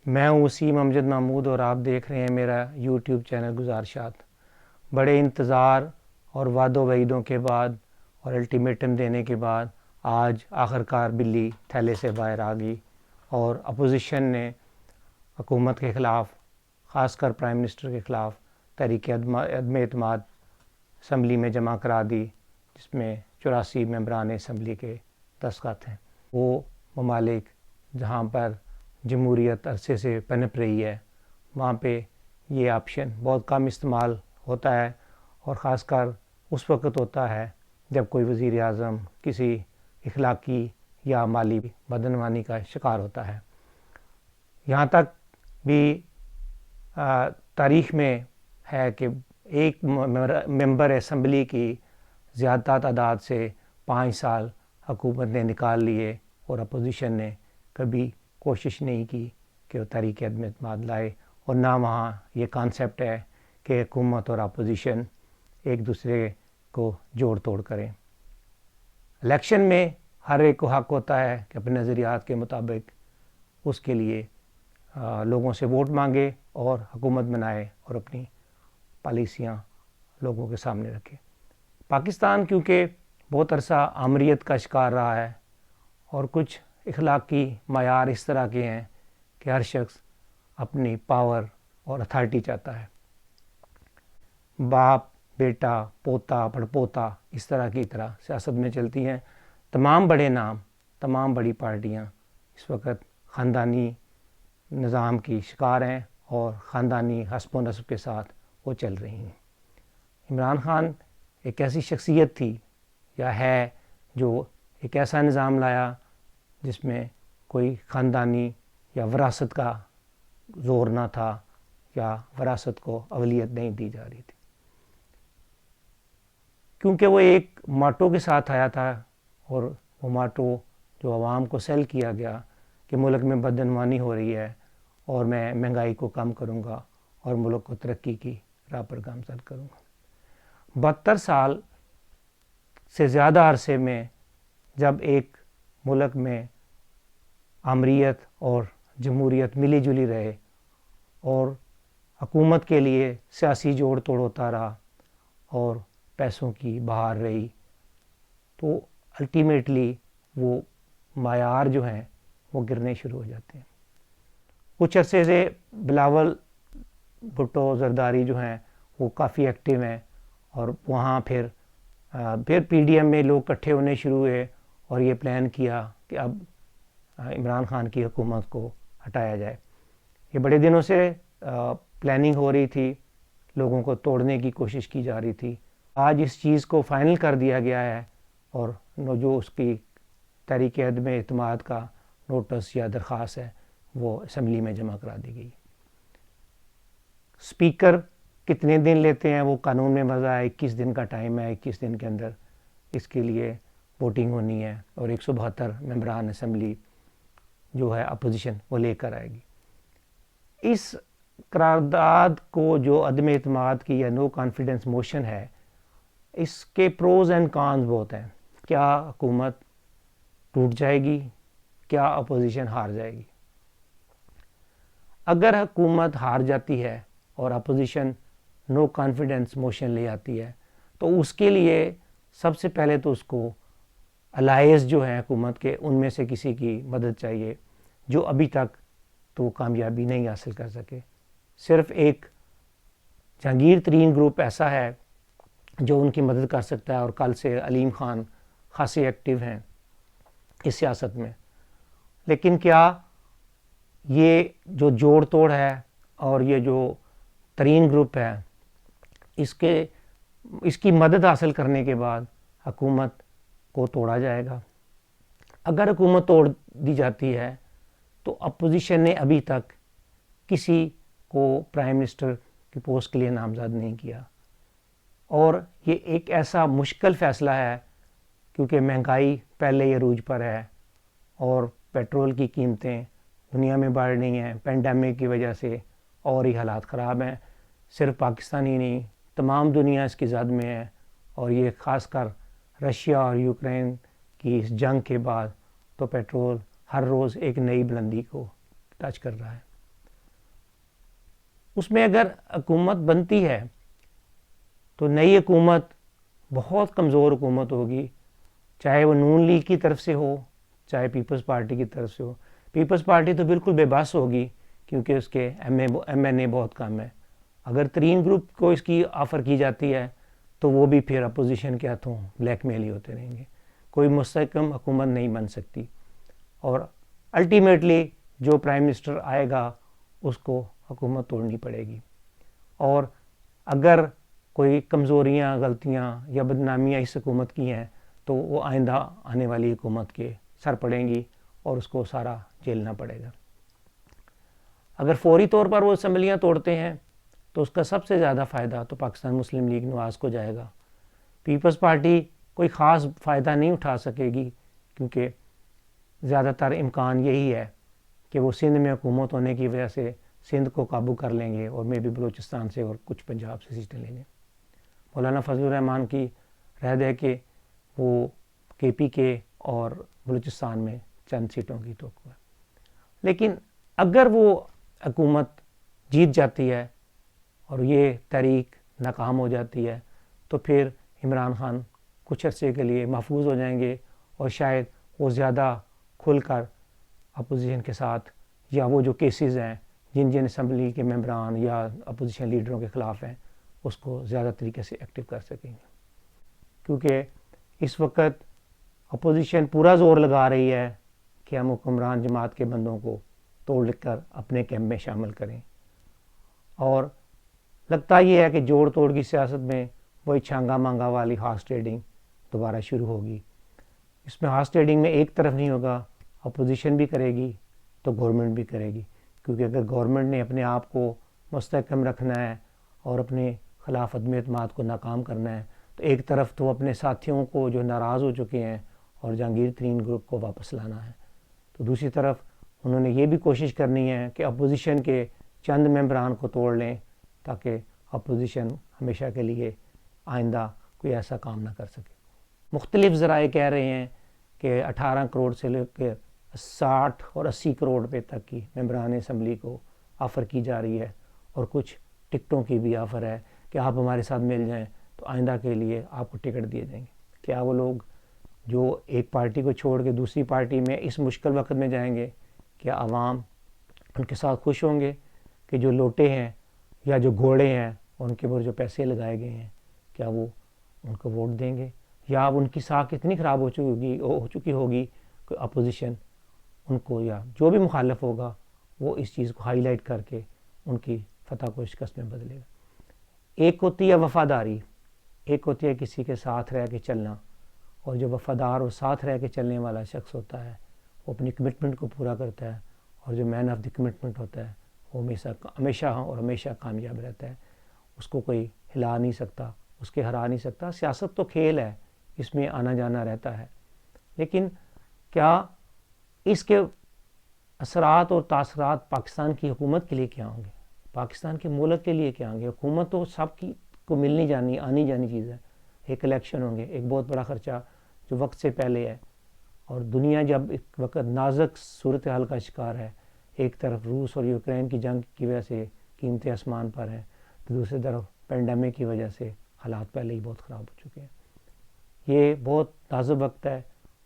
میں ہوں وسیم امجد محمود اور آپ دیکھ رہے ہیں میرا یوٹیوب چینل گزارشات۔ بڑے انتظار اور وعد و وعیدوں کے بعد اور الٹیمیٹم دینے کے بعد آج آخرکار بلی تھیلے سے باہر آ گئی اور اپوزیشن نے حکومت کے خلاف، خاص کر پرائم منسٹر کے خلاف تحریک عدم اعتماد اسمبلی میں جمع کرا دی، جس میں 84 ممبران اسمبلی کے دستخط ہیں۔ وہ ممالک جہاں پر جمہوریت عرصے سے پنپ رہی ہے وہاں پہ یہ آپشن بہت کم استعمال ہوتا ہے، اور خاص کر اس وقت ہوتا ہے جب کوئی وزیر اعظم کسی اخلاقی یا مالی بدعنوانی کا شکار ہوتا ہے۔ یہاں تک بھی تاریخ میں ہے کہ ایک ممبر اسمبلی کی زیادہ تعداد سے 5 سال حکومت نے نکال لیے اور اپوزیشن نے کبھی کوشش نہیں کی کہ وہ تحریک عدم اعتماد لائے، اور نہ وہاں یہ کانسیپٹ ہے کہ حکومت اور اپوزیشن ایک دوسرے کو جوڑ توڑ کریں۔ الیکشن میں ہر ایک کو حق ہوتا ہے کہ اپنے نظریات کے مطابق اس کے لیے لوگوں سے ووٹ مانگے اور حکومت بنائے اور اپنی پالیسیاں لوگوں کے سامنے رکھے۔ پاکستان کیونکہ بہت عرصہ آمریت کا شکار رہا ہے، اور کچھ اخلاقی معیار اس طرح کے ہیں کہ ہر شخص اپنی پاور اور اتھارٹی چاہتا ہے۔ باپ، بیٹا، پوتا، پڑپوتا اس طرح کی طرح سیاست میں چلتی ہیں۔ تمام بڑے نام، تمام بڑی پارٹیاں اس وقت خاندانی نظام کی شکار ہیں اور خاندانی حسب و نسب کے ساتھ وہ چل رہی ہیں۔ عمران خان ایک ایسی شخصیت تھی یا ہے جو ایک ایسا نظام لایا جس میں کوئی خاندانی یا وراثت کا زور نہ تھا یا وراثت کو اولویت نہیں دی جا رہی تھی، کیونکہ وہ ایک ماٹو کے ساتھ آیا تھا، اور وہ ماٹو جو عوام کو سیل کیا گیا کہ ملک میں بدعنوانی ہو رہی ہے اور میں مہنگائی کو کم کروں گا اور ملک کو ترقی کی راہ پر گامزن کروں گا۔ 72 سال سے زیادہ عرصے میں جب ایک ملک میں آمریت اور جمہوریت ملی جلی رہے اور حکومت کے لیے سیاسی جوڑ توڑ ہوتا رہا اور پیسوں کی بہار رہی، تو الٹیمیٹلی وہ معیار جو ہیں وہ گرنے شروع ہو جاتے ہیں۔ کچھ عرصے سے بلاول بھٹو زرداری جو ہیں وہ کافی ایکٹیو ہیں، اور وہاں پھر پی ڈی ایم میں لوگ اکٹھے ہونے شروع ہوئے اور یہ پلان کیا کہ اب عمران خان کی حکومت کو ہٹایا جائے۔ یہ بڑے دنوں سے پلاننگ ہو رہی تھی، لوگوں کو توڑنے کی کوشش کی جا رہی تھی۔ آج اس چیز کو فائنل کر دیا گیا ہے، اور جو اس کی تحریک عدم اعتماد کا نوٹس یا درخواست ہے وہ اسمبلی میں جمع کرا دی گئی۔ اسپیکر کتنے دن لیتے ہیں وہ قانون میں وضع ہے، 21 دن کا ٹائم ہے، 21 دن کے اندر اس کے لیے ووٹنگ ہونی ہے، اور 172 ممبران اسمبلی جو ہے اپوزیشن وہ لے کر آئے گی۔ اس قرارداد کو جو عدم اعتماد کی یا نو کانفیڈنس موشن ہے، اس کے پروز اینڈ کانز بہت ہیں۔ کیا حکومت ٹوٹ جائے گی؟ کیا اپوزیشن ہار جائے گی؟ اگر حکومت ہار جاتی ہے اور اپوزیشن نو کانفیڈنس موشن لے آتی ہے تو اس کے لیے سب سے پہلے تو اس کو الائز جو ہیں حکومت کے ان میں سے کسی کی مدد چاہیے، جو ابھی تک تو کامیابی نہیں حاصل کر سکے۔ صرف ایک جہانگیر ترین گروپ ایسا ہے جو ان کی مدد کر سکتا ہے، اور کل سے علیم خان خاصے ایکٹیو ہیں اس سیاست میں۔ لیکن کیا یہ جو جوڑ توڑ ہے اور یہ جو ترین گروپ ہے، اس کی مدد حاصل کرنے کے بعد حکومت کو توڑا جائے گا؟ اگر حکومت توڑ دی جاتی ہے تو اپوزیشن نے ابھی تک کسی کو پرائم منسٹر کی پوسٹ کے لیے نامزد نہیں کیا، اور یہ ایک ایسا مشکل فیصلہ ہے کیونکہ مہنگائی پہلے ہی عروج پر ہے، اور پیٹرول کی قیمتیں دنیا میں بڑھ رہی ہیں، پینڈیمک کی وجہ سے اور ہی حالات خراب ہیں۔ صرف پاکستان ہی نہیں، تمام دنیا اس کی زد میں ہے، اور یہ خاص کر رشیا اور یوکرین کی اس جنگ کے بعد تو پیٹرول ہر روز ایک نئی بلندی کو ٹچ کر رہا ہے۔ اس میں اگر حکومت بنتی ہے تو نئی حکومت بہت کمزور حکومت ہوگی، چاہے وہ نون لیگ کی طرف سے ہو چاہے پیپلز پارٹی کی طرف سے ہو۔ پیپلز پارٹی تو بالکل بے بس ہوگی کیونکہ اس کے ایم این اے بہت کم ہے۔ اگر ترین گروپ کو اس کی آفر کی جاتی ہے تو وہ بھی پھر اپوزیشن کے ہاتھوں بلیک میل ہی ہوتے رہیں گے، کوئی مستحکم حکومت نہیں بن سکتی، اور الٹیمیٹلی جو پرائم منسٹر آئے گا اس کو حکومت توڑنی پڑے گی۔ اور اگر کوئی کمزوریاں، غلطیاں یا بدنامیاں اس حکومت کی ہیں تو وہ آئندہ آنے والی حکومت کے سر پڑیں گی اور اس کو سارا جھیلنا پڑے گا۔ اگر فوری طور پر وہ اسمبلیاں توڑتے ہیں تو اس کا سب سے زیادہ فائدہ تو پاکستان مسلم لیگ نواز کو جائے گا۔ پیپلز پارٹی کوئی خاص فائدہ نہیں اٹھا سکے گی کیونکہ زیادہ تر امکان یہی ہے کہ وہ سندھ میں حکومت ہونے کی وجہ سے سندھ کو قابو کر لیں گے اور میں بھی بلوچستان سے اور کچھ پنجاب سے سیٹیں لیں گے۔ مولانا فضل الرحمان کی رائے ہے کہ وہ کے پی کے اور بلوچستان میں چند سیٹوں کی توقع ہے، لیکن اگر وہ حکومت جیت جاتی ہے اور یہ تحریک ناکام ہو جاتی ہے تو پھر عمران خان کچھ عرصے کے لیے محفوظ ہو جائیں گے اور شاید وہ زیادہ کھل کر اپوزیشن کے ساتھ یا وہ جو کیسز ہیں جن اسمبلی کے ممبران یا اپوزیشن لیڈروں کے خلاف ہیں اس کو زیادہ طریقے سے ایکٹیو کر سکیں گے، کیونکہ اس وقت اپوزیشن پورا زور لگا رہی ہے کہ ہم حکمران جماعت کے بندوں کو توڑ لکھ کر اپنے کیمپ میں شامل کریں، اور لگتا یہ ہے کہ جوڑ توڑ کی سیاست میں وہی چھانگا مانگا والی ہارس ٹریڈنگ دوبارہ شروع ہوگی۔ اس میں ہارس ٹریڈنگ میں ایک طرف نہیں ہوگا، اپوزیشن بھی کرے گی تو گورنمنٹ بھی کرے گی، کیونکہ اگر گورنمنٹ نے اپنے آپ کو مستحکم رکھنا ہے اور اپنے خلاف عدم اعتماد کو ناکام کرنا ہے تو ایک طرف تو اپنے ساتھیوں کو جو ناراض ہو چکے ہیں اور جہانگیر ترین گروپ کو واپس لانا ہے، تو دوسری طرف انہوں نے یہ بھی کوشش کرنی ہے کہ اپوزیشن کے چند ممبران کو توڑ لیں تاکہ اپوزیشن ہمیشہ کے لیے آئندہ کوئی ایسا کام نہ کر سکے۔ مختلف ذرائع کہہ رہے ہیں کہ 18 کروڑ سے لے کے 60 اور 80 کروڑ روپے تک کی ممبران اسمبلی کو آفر کی جا رہی ہے، اور کچھ ٹکٹوں کی بھی آفر ہے کہ آپ ہمارے ساتھ مل جائیں تو آئندہ کے لیے آپ کو ٹکٹ دیے جائیں گے۔ کیا وہ لوگ جو ایک پارٹی کو چھوڑ کے دوسری پارٹی میں اس مشکل وقت میں جائیں گے، کیا عوام ان کے ساتھ خوش ہوں گے کہ جو لوٹے ہیں یا جو گھوڑے ہیں ان کے اوپر جو پیسے لگائے گئے ہیں کیا وہ ان کو ووٹ دیں گے، یا اب ان کی ساکھ اتنی خراب ہو چکی ہوگی کہ اپوزیشن ان کو یا جو بھی مخالف ہوگا وہ اس چیز کو ہائی لائٹ کر کے ان کی فتح کو شکست میں بدلے گا۔ ایک ہوتی ہے وفاداری، ایک ہوتی ہے کسی کے ساتھ رہ کے چلنا، اور جو وفادار اور ساتھ رہ کے چلنے والا شخص ہوتا ہے وہ اپنی کمٹمنٹ کو پورا کرتا ہے، اور جو مین آف دی کمٹمنٹ ہوتا ہے وہ ہمیشہ اور ہمیشہ کامیاب رہتا ہے، اس کو کوئی ہلا نہیں سکتا، اس کے ہرا نہیں سکتا۔ سیاست تو کھیل ہے، اس میں آنا جانا رہتا ہے، لیکن کیا اس کے اثرات اور تاثرات پاکستان کی حکومت کے لیے کیا ہوں گے، پاکستان کے ملک کے لیے کیا ہوں گے؟ حکومت تو سب کی کو ملنی جانی آنی جانی چیز ہے، ایک الیکشن ہوں گے، ایک بہت بڑا خرچہ جو وقت سے پہلے ہے، اور دنیا جب ایک وقت نازک صورتحال کا شکار ہے، ایک طرف روس اور یوکرین کی جنگ کی وجہ سے قیمتیں آسمان پر ہیں تو دوسری طرف پینڈیمک کی وجہ سے حالات پہلے ہی بہت خراب ہو چکے ہیں۔ یہ بہت نازک وقت ہے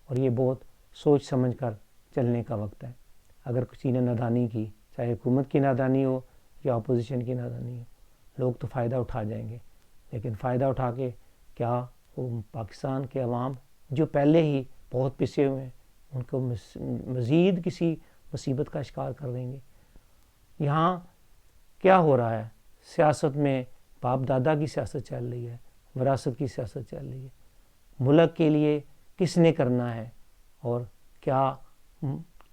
اور یہ بہت سوچ سمجھ کر چلنے کا وقت ہے۔ اگر کسی نے نادانی کی، چاہے حکومت کی نادانی ہو یا اپوزیشن کی نادانی ہو، لوگ تو فائدہ اٹھا جائیں گے، لیکن فائدہ اٹھا کے کیا وہ پاکستان کے عوام جو پہلے ہی بہت پسے ہوئے ہیں ان کو مزید کسی مصیبت کا شکار کر دیں گے؟ یہاں کیا ہو رہا ہے؟ سیاست میں باپ دادا کی سیاست چل رہی ہے، وراثت کی سیاست چل رہی ہے۔ ملک کے لیے کس نے کرنا ہے اور کیا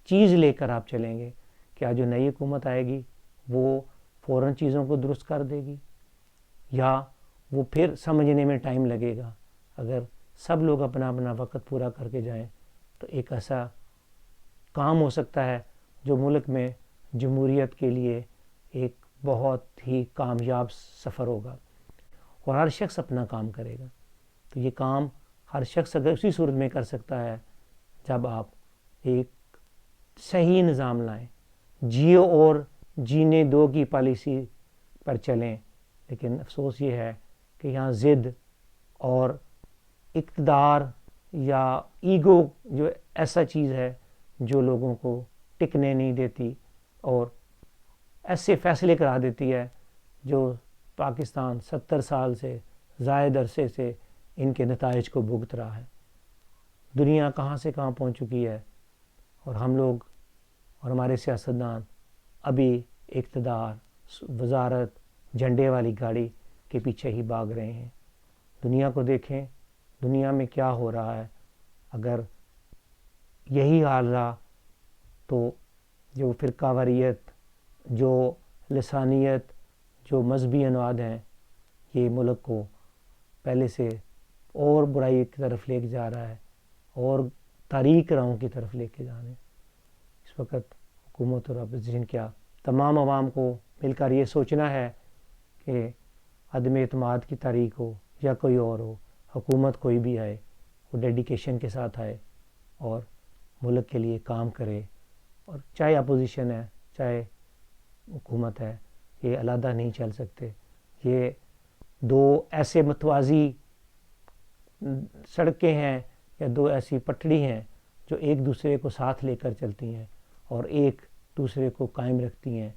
چیز لے کر آپ چلیں گے؟ کیا جو نئی حکومت آئے گی وہ فوراً چیزوں کو درست کر دے گی، یا وہ پھر سمجھنے میں ٹائم لگے گا؟ اگر سب لوگ اپنا اپنا وقت پورا کر کے جائیں تو ایک ایسا کام ہو سکتا ہے جو ملک میں جمہوریت کے لیے ایک بہت ہی کامیاب سفر ہوگا، اور ہر شخص اپنا کام کرے گا۔ تو یہ کام ہر شخص اگر اسی صورت میں کر سکتا ہے جب آپ ایک صحیح نظام لائیں، جیو اور جینے دو کی پالیسی پر چلیں، لیکن افسوس یہ ہے کہ یہاں ضد اور اقتدار یا ایگو جو ایسا چیز ہے جو لوگوں کو ٹکنے نہیں دیتی اور ایسے فیصلے کرا دیتی ہے جو پاکستان 70 سال سے زائد عرصے سے ان کے نتائج کو بھگت رہا ہے۔ دنیا کہاں سے کہاں پہنچ چکی ہے اور ہم لوگ اور ہمارے سیاستدان ابھی اقتدار، وزارت، جھنڈے والی گاڑی کے پیچھے ہی بھاگ رہے ہیں۔ دنیا کو دیکھیں، دنیا میں کیا ہو رہا ہے۔ اگر یہی حال رہا تو جو فرقہ واریت، جو لسانیت، جو مذہبی انواد ہیں، یہ ملک کو پہلے سے اور برائی کی طرف لے کے جا رہا ہے اور تاریک راہوں کی طرف لے کے جا رہے ہیں۔ اس وقت حکومت اور اپوزیشن کیا تمام عوام کو مل کر یہ سوچنا ہے کہ عدم اعتماد کی تحریک ہو یا کوئی اور ہو، حکومت کوئی بھی آئے، وہ ڈیڈیکیشن کے ساتھ آئے اور ملک کے لیے کام کرے، اور چاہے اپوزیشن ہے چاہے حکومت ہے، یہ علیحدہ نہیں چل سکتے۔ یہ دو ایسے متوازی سڑکیں ہیں یا دو ایسی پٹڑی ہیں جو ایک دوسرے کو ساتھ لے کر چلتی ہیں اور ایک دوسرے کو قائم رکھتی ہیں،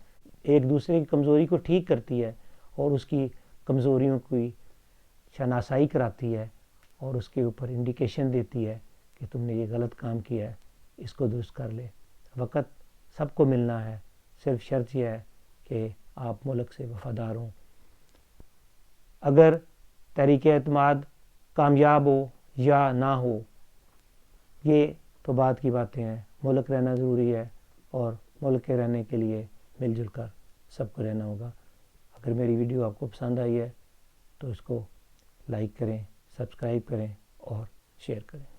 ایک دوسرے کی کمزوری کو ٹھیک کرتی ہے اور اس کی کمزوریوں کی شناسائی کراتی ہے اور اس کے اوپر انڈیکیشن دیتی ہے کہ تم نے یہ غلط کام کیا ہے، اس کو درست کر لے۔ وقت سب کو ملنا ہے، صرف شرط یہ ہے کہ آپ ملک سے وفادار ہوں۔ اگر تحریک اعتماد کامیاب ہو یا نہ ہو، یہ تو بعد کی باتیں ہیں۔ ملک رہنا ضروری ہے اور ملک کے رہنے کے لیے مل جل کر سب کو رہنا ہوگا۔ اگر میری ویڈیو آپ کو پسند آئی ہے تو اس کو لائک کریں، سبسکرائب کریں اور شیئر کریں۔